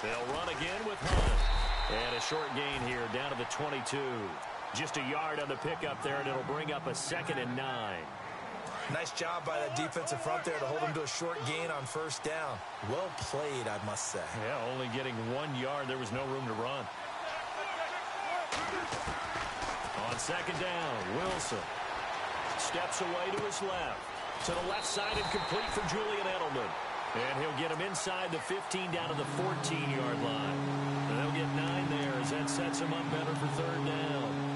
They'll run again with Hunt. And a short gain here down to the 22. Just a yard on the pickup there, and it'll bring up a 2nd and 9. Nice job by that defensive front there to hold them to a short gain on first down. Well played, I must say. Yeah, only getting 1 yard. There was no room to run. On 2nd down, Wilson steps away to his left. To the left side and complete for Julian Edelman. And he'll get him inside the 15 down to the 14-yard line. And they'll get 9 there as that sets him up better for 3rd down.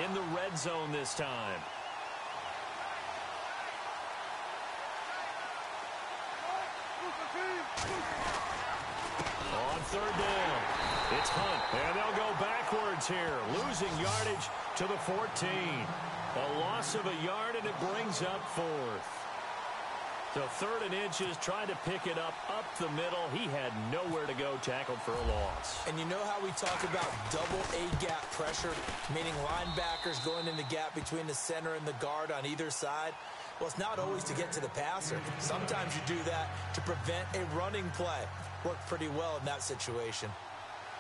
In the red zone this time. On 3rd down, it's Hunt, and they'll go backwards here, losing yardage to the 14. A loss of a yard, and it brings up 4th. So 3rd and inches, trying to pick it up the middle. He had nowhere to go, tackled for a loss. And you know how we talk about double A-gap pressure, meaning linebackers going in the gap between the center and the guard on either side? Well, it's not always to get to the passer. Sometimes you do that to prevent a running play. Worked pretty well in that situation.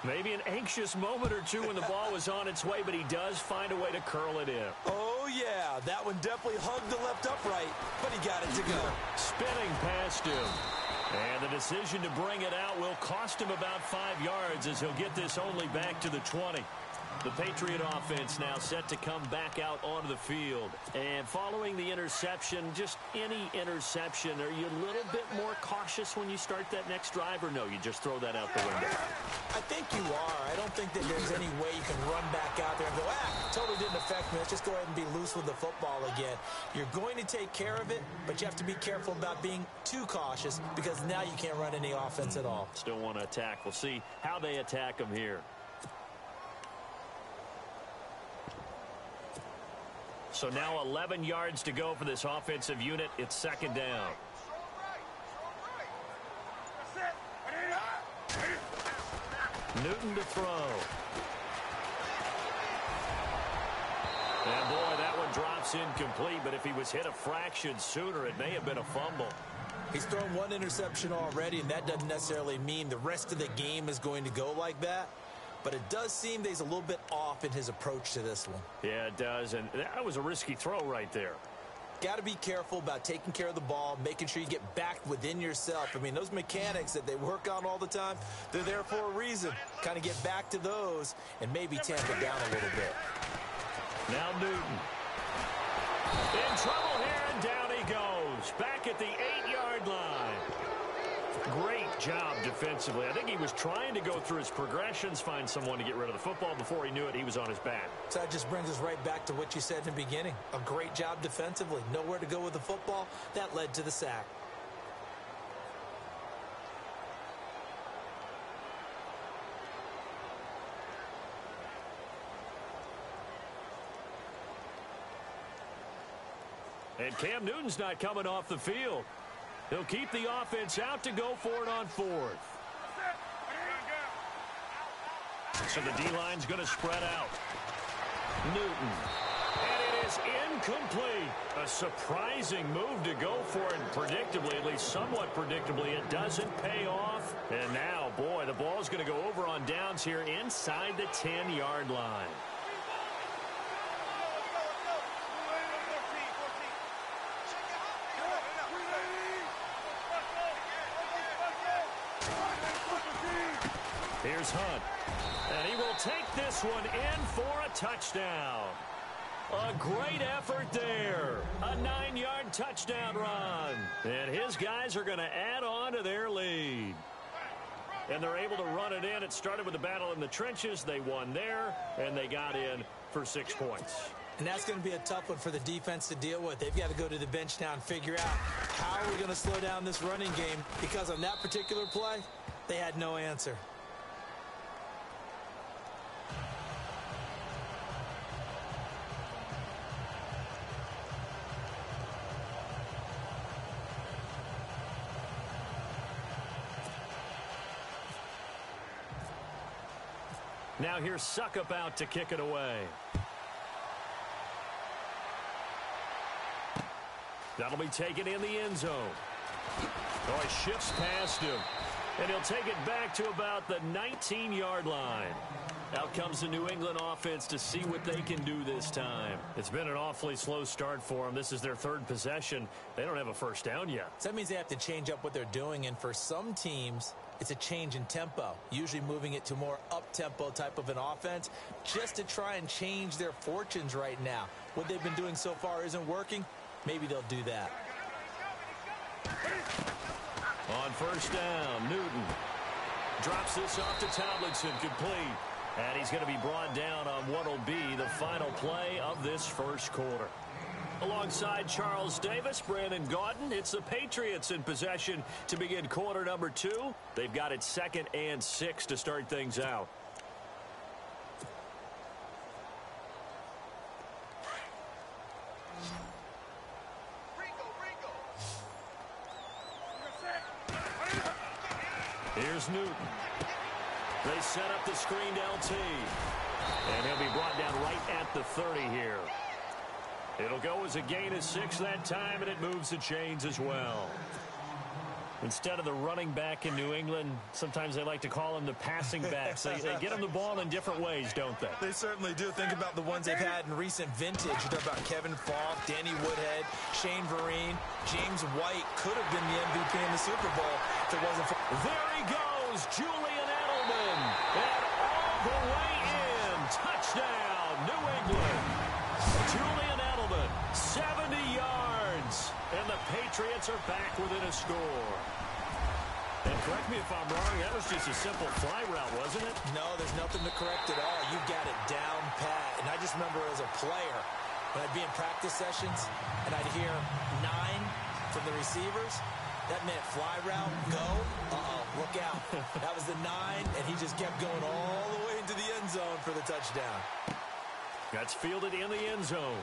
Maybe an anxious moment or two when the ball was on its way, but he does find a way to curl it in. Oh, yeah. That one definitely hugged the left upright, but he got it to go. Spinning past him. And the decision to bring it out will cost him about 5 yards as he'll get this only back to the 20. The Patriot offense now set to come back out onto the field. And following the interception, just any interception, are you a little bit more cautious when you start that next drive, or no, you just throw that out the window? I think you are. I don't think that there's any way you can run back out there and go, totally didn't affect me. Let's just go ahead and be loose with the football again. You're going to take care of it, but you have to be careful about being too cautious because now you can't run any offense at all. Still want to attack. We'll see how they attack him here. So now 11 yards to go for this offensive unit. It's 2nd down. Newton to throw. And boy, that one drops incomplete, but if he was hit a fraction sooner, it may have been a fumble. He's thrown 1 interception already, and that doesn't necessarily mean the rest of the game is going to go like that. But it does seem that he's a little bit off in his approach to this one. Yeah, it does, and that was a risky throw right there. Got to be careful about taking care of the ball, making sure you get back within yourself. I mean, those mechanics that they work on all the time, they're there for a reason. Kind of get back to those and maybe tamp it down a little bit. Now Newton. In trouble here, and down he goes. Back at the 8-yard line. Great job defensively. I think he was trying to go through his progressions, find someone to get rid of the football. Before he knew it, he was on his back. So that just brings us right back to what you said in the beginning. A great job defensively. Nowhere to go with the football. That led to the sack. And Cam Newton's not coming off the field. He'll keep the offense out to go for it on 4th. So the D-line's going to spread out. Newton. And it is incomplete. A surprising move to go for it. Predictably, at least somewhat predictably, it doesn't pay off. And now, boy, the ball's going to go over on downs here inside the 10-yard line. Here's Hunt. And he will take this one in for a touchdown. A great effort there. A 9-yard touchdown run. And his guys are going to add on to their lead. And they're able to run it in. It started with a battle in the trenches. They won there, and they got in for 6 points. And that's going to be a tough one for the defense to deal with. They've got to go to the bench now and figure out how are we going to slow down this running game, because on that particular play, they had no answer. Now here's Suckup out to kick it away. That'll be taken in the end zone. Oh, he shifts past him. And he'll take it back to about the 19-yard line. Out comes the New England offense to see what they can do this time. It's been an awfully slow start for them. This is their third possession. They don't have a first down yet. So that means they have to change up what they're doing, and for some teams, it's a change in tempo, usually moving it to more up-tempo type of an offense just to try and change their fortunes right now. What they've been doing so far isn't working. Maybe they'll do that. On first down, Newton drops this off to Tomlinson, complete. And he's going to be brought down on what will be the final play of this first quarter. Alongside Charles Davis, Brandon Gaudin, it's the Patriots in possession to begin quarter number 2. They've got it 2nd and 6 to start things out. Here's Newton. They set up the screened LT. And he'll be brought down right at the 30 here. It'll go as a gain of 6 that time, and it moves the chains as well. Instead of the running back in New England, sometimes they like to call them the passing backs. They get them the ball in different ways, don't they? They certainly do. Think about the ones they've had in recent vintage. You talk about Kevin Falk, Danny Woodhead, Shane Vereen, James White could have been the MVP in the Super Bowl if it wasn't for... There he goes, Julian Edelman. And all the way in. Touchdown, New England. Julian Edelman, 70 yards. And the Patriots are back within a score. And correct me if I'm wrong, that was just a simple fly route, wasn't it? No, there's nothing to correct at all. You got it down pat. And I just remember as a player, when I'd be in practice sessions, and I'd hear 9 from the receivers, that meant fly route, go, look out. That was the 9, and he just kept going all the way into the end zone for the touchdown. That's fielded in the end zone.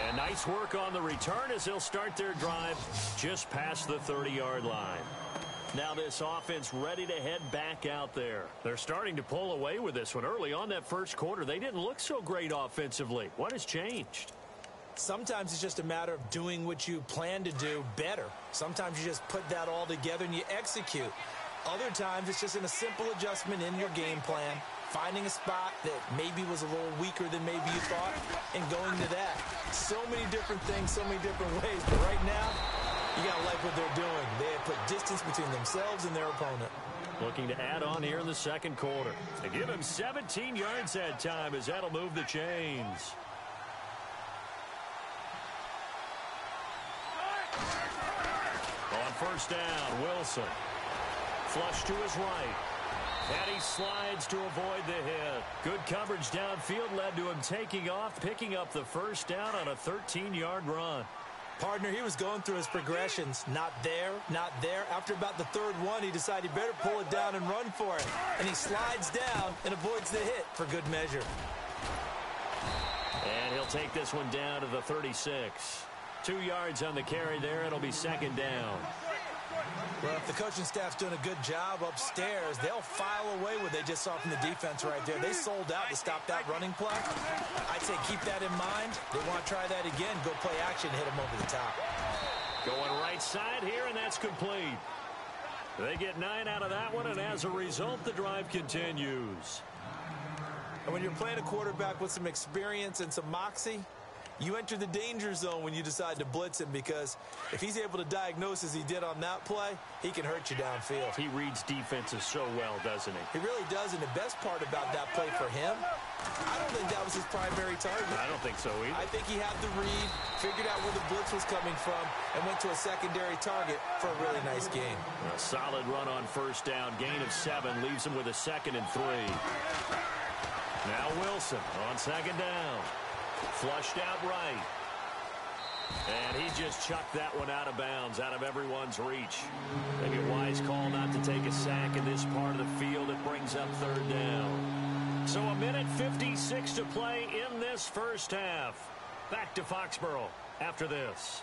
And nice work on the return as they'll start their drive just past the 30-yard line. Now this offense ready to head back out there. They're starting to pull away with this one. Early on that first quarter, they didn't look so great offensively. What has changed? Sometimes it's just a matter of doing what you plan to do better. Sometimes you just put that all together and you execute. Other times it's just in a simple adjustment in your game plan, finding a spot that maybe was a little weaker than maybe you thought, and going to that. So many different things, so many different ways. But right now, you got to like what they're doing. They have put distance between themselves and their opponent. Looking to add on here in the second quarter. They give him 17 yards that time as that'll move the chains. On first down, Wilson. Flush to his right. And he slides to avoid the hit. Good coverage downfield led to him taking off, picking up the first down on a 13-yard run. Partner, he was going through his progressions. Not there, not there. After about the third one, he decided he better pull it down and run for it. And he slides down and avoids the hit for good measure. And he'll take this one down to the 36. 2 yards on the carry there. It'll be second down. Well, if the coaching staff's doing a good job upstairs, they'll file away what they just saw from the defense right there. They sold out to stop that running play. I'd say keep that in mind. They want to try that again. Go play action, hit them over the top. Going right side here, and that's complete. They get 9 out of that one, and as a result, the drive continues. And when you're playing a quarterback with some experience and some moxie, you enter the danger zone when you decide to blitz him, because if he's able to diagnose as he did on that play, he can hurt you downfield. He reads defenses so well, doesn't he? He really does, and the best part about that play for him, I don't think that was his primary target. I don't think so either. I think he had the read, figured out where the blitz was coming from, and went to a secondary target for a really nice game. A solid run on first down. Gain of 7 leaves him with a 2nd and 3. Now Wilson on second down. Flushed out right. And he just chucked that one out of bounds, out of everyone's reach. Maybe a wise call not to take a sack in this part of the field. It brings up third down. So a minute 56 to play in this first half. Back to Foxborough after this.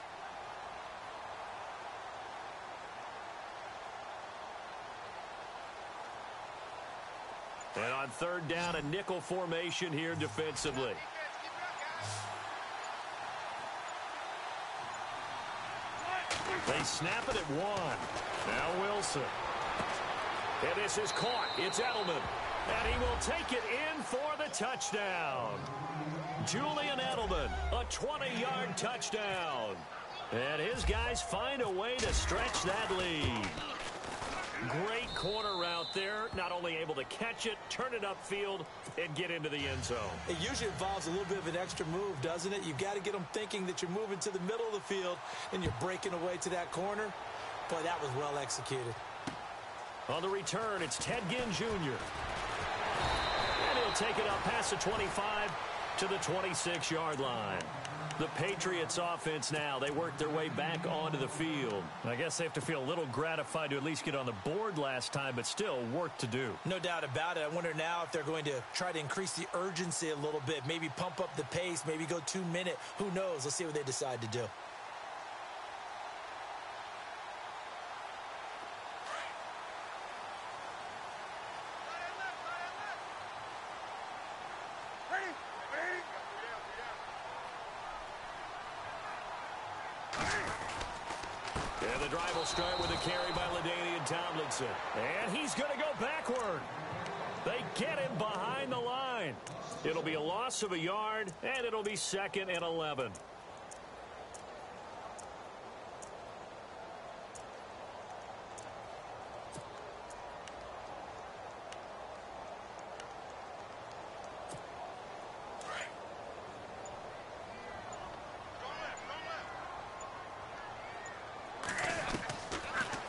And on third down, a nickel formation here defensively. They snap it at 1. Now Wilson. And this is caught. It's Edelman. And he will take it in for the touchdown. Julian Edelman, a 20-yard touchdown. And his guys find a way to stretch that lead. Great corner route there. Not only able to catch it, turn it upfield, and get into the end zone. It usually involves a little bit of an extra move, doesn't it? You've got to get them thinking that you're moving to the middle of the field and you're breaking away to that corner. Boy, that was well executed. On the return, it's Ted Ginn Jr. And he'll take it up past the 25 to the 26-yard line. The Patriots offense now, they work their way back onto the field. I guess they have to feel a little gratified to at least get on the board last time, but still work to do. No doubt about it. I wonder now if they're going to try to increase the urgency a little bit, maybe pump up the pace, maybe go 2-minute. Who knows? Let's see what they decide to do. And the drive will start with a carry by LaDainian Tomlinson. And he's going to go backward. They get him behind the line. It'll be a loss of a yard, and it'll be 2nd and 11.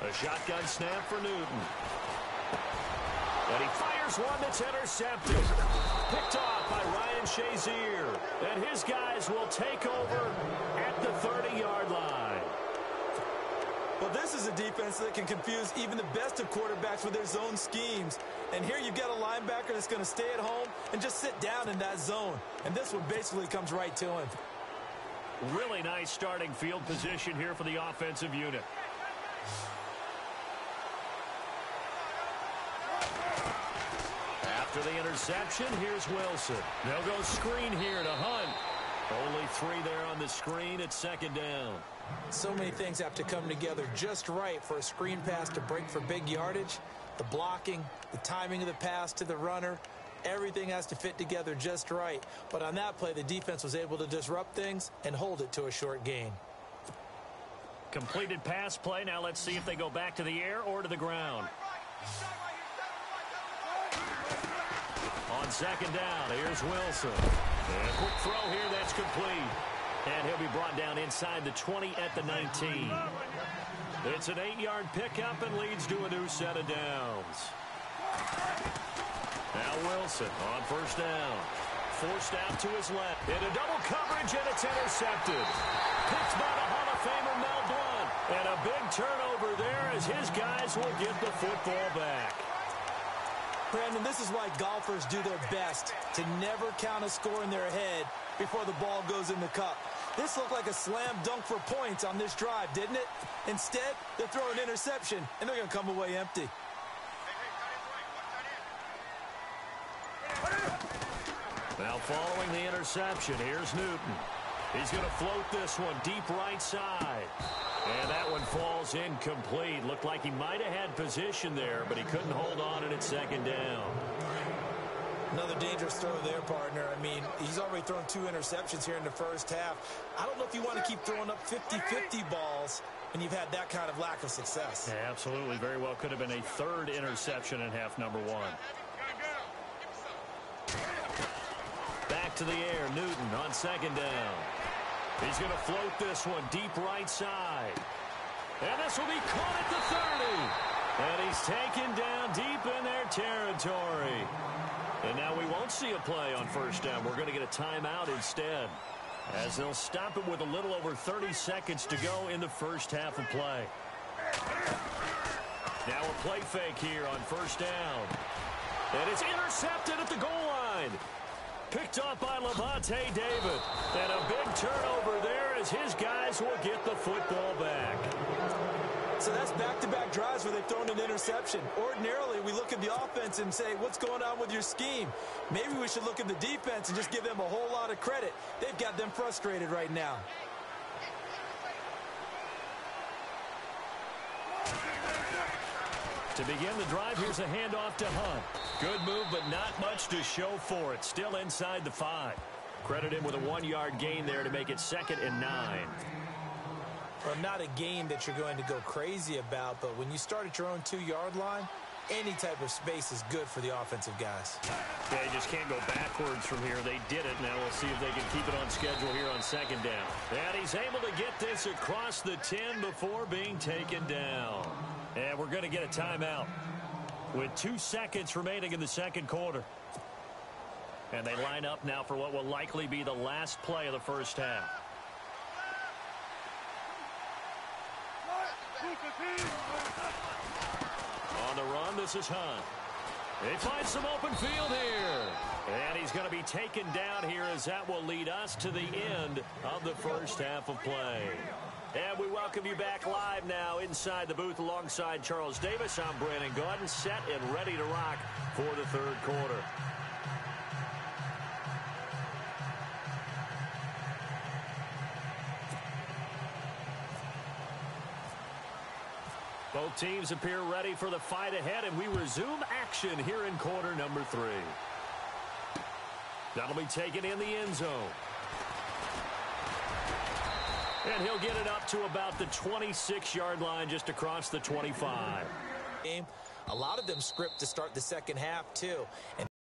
A shotgun snap for Newton. And he fires one that's intercepted. Picked off by Ryan Shazier. And his guys will take over at the 30-yard line. Well, this is a defense that can confuse even the best of quarterbacks with their zone schemes. And here you've got a linebacker that's going to stay at home and just sit down in that zone. And this one basically comes right to him. Really nice starting field position here for the offensive unit. After the interception, here's Wilson. They'll go screen here to Hunt. Only 3 there on the screen at 2nd down. So many things have to come together just right for a screen pass to break for big yardage. The blocking, the timing of the pass to the runner, everything has to fit together just right. But on that play, the defense was able to disrupt things and hold it to a short gain. Completed pass play. Now let's see if they go back to the air or to the ground. On 2nd down, here's Wilson. And a quick throw here, that's complete. And he'll be brought down inside the 20 at the 19. It's an 8-yard pickup and leads to a new set of downs. Now Wilson on 1st down. Forced out to his left. Into double coverage, and it's intercepted. Picked by the Hall of Famer Mel Blount. And a big turnover there as his guys will get the football back. Brandon, this is why golfers do their best to never count a score in their head before the ball goes in the cup. This looked like a slam dunk for points on this drive, didn't it? Instead, they throw an interception, and they're going to come away empty. Now following the interception, here's Newton. He's going to float this one deep right side. And that one falls incomplete. Looked like he might have had position there, but he couldn't hold on it at 2nd down. Another dangerous throw there, partner. I mean, he's already thrown 2 interceptions here in the first half. I don't know if you want to keep throwing up 50-50 balls when you've had that kind of lack of success. Yeah, absolutely. Very well could have been a 3rd interception in half number 1. Back to the air, Newton on 2nd down. He's going to float this one deep right side. And this will be caught at the 30. And he's taken down deep in their territory. And now we won't see a play on 1st down. We're going to get a timeout instead, as they'll stop it with a little over 30 seconds to go in the first half of play. Now a play fake here on 1st down. And it's intercepted at the goal line. Picked up by Levante David. And a big turnover there as his guys will get the football back. So that's back-to-back drives where they've thrown an interception. Ordinarily, we look at the offense and say, what's going on with your scheme? Maybe we should look at the defense and just give them a whole lot of credit. They've got them frustrated right now. To begin the drive, here's a handoff to Hunt. Good move, but not much to show for it. Still inside the 5. Credit him with a 1-yard gain there to make it 2nd and 9. Well, not a game that you're going to go crazy about, but when you start at your own 2-yard line, any type of space is good for the offensive guys. They just can't go backwards from here. They did it. Now we'll see if they can keep it on schedule here on 2nd down. And he's able to get this across the 10 before being taken down. And we're going to get a timeout with 2 seconds remaining in the 2nd quarter. And they line up now for what will likely be the last play of the first half. On the run, this is Hunt. They find some open field here. And he's going to be taken down here as that will lead us to the end of the first half of play. And we welcome you back live now inside the booth alongside Charles Davis. I'm Brandon Gaudin, set and ready to rock for the 3rd quarter. Both teams appear ready for the fight ahead, and we resume action here in quarter number 3. That'll be taken in the end zone. And he'll get it up to about the 26-yard line, just across the 25. A lot of them script to start the second half, too. And